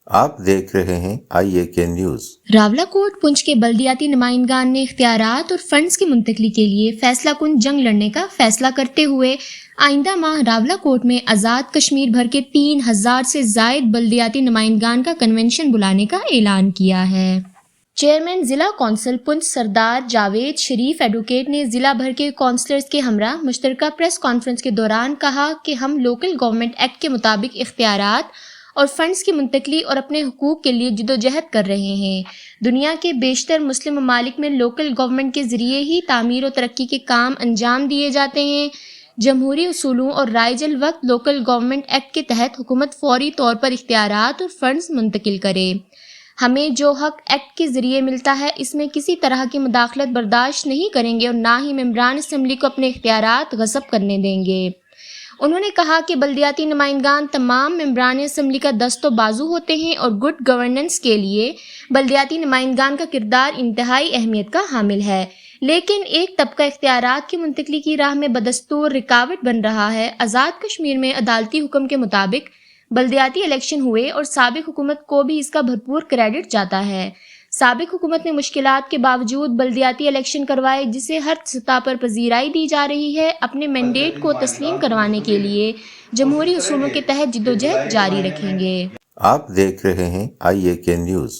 آپ دیکھ رہے ہیں IAK نیوز۔ راولاکوٹ پنچ کے بلدیاتی نمائندگان نے اختیارات اور فنڈز کی منتقلی کے لیے فیصلہ کن جنگ لڑنے کا فیصلہ کرتے ہوئے آئندہ ماہ راولاکوٹ میں آزاد کشمیر بھر کے 3000 سے زائد بلدیاتی نمائندگان کا کنونشن بلانے کا اعلان کیا ہے۔ چیئرمین ضلع کونسل پنچ سردار جاوید شریف ایڈوکیٹ نے ضلع بھر کے کونسلرز کے ہمراہ مشترکہ پریس کانفرنس کے دوران کہا کہ ہم لوکل گورنمنٹ ایکٹ کے مطابق اختیارات اور فنڈز کی منتقلی اور اپنے حقوق کے لیے جدوجہد کر رہے ہیں۔ دنیا کے بیشتر مسلم ممالک میں لوکل گورنمنٹ کے ذریعے ہی تعمیر و ترقی کے کام انجام دیے جاتے ہیں۔ جمہوری اصولوں اور رائج الوقت لوکل گورنمنٹ ایکٹ کے تحت حکومت فوری طور پر اختیارات اور فنڈز منتقل کرے۔ ہمیں جو حق ایکٹ کے ذریعے ملتا ہے اس میں کسی طرح کی مداخلت برداشت نہیں کریں گے اور نہ ہی ممبران اسمبلی کو اپنے اختیارات غصب کرنے دیں گے۔ انہوں نے کہا کہ بلدیاتی نمائندگان تمام ممبران اسمبلی کا دست و بازو ہوتے ہیں اور گڈ گورننس کے لیے بلدیاتی نمائندگان کا کردار انتہائی اہمیت کا حامل ہے، لیکن ایک طبقہ اختیارات کی منتقلی کی راہ میں بدستور رکاوٹ بن رہا ہے۔ آزاد کشمیر میں عدالتی حکم کے مطابق بلدیاتی الیکشن ہوئے اور سابق حکومت کو بھی اس کا بھرپور کریڈٹ جاتا ہے۔ سابق حکومت نے مشکلات کے باوجود بلدیاتی الیکشن کروائے جسے ہر سطح پر پذیرائی دی جا رہی ہے۔ اپنے مینڈیٹ کو تسلیم کروانے کے لیے جمہوری اصولوں کے تحت جدوجہد جاری رکھیں گے۔ آپ دیکھ رہے ہیں IAK نیوز۔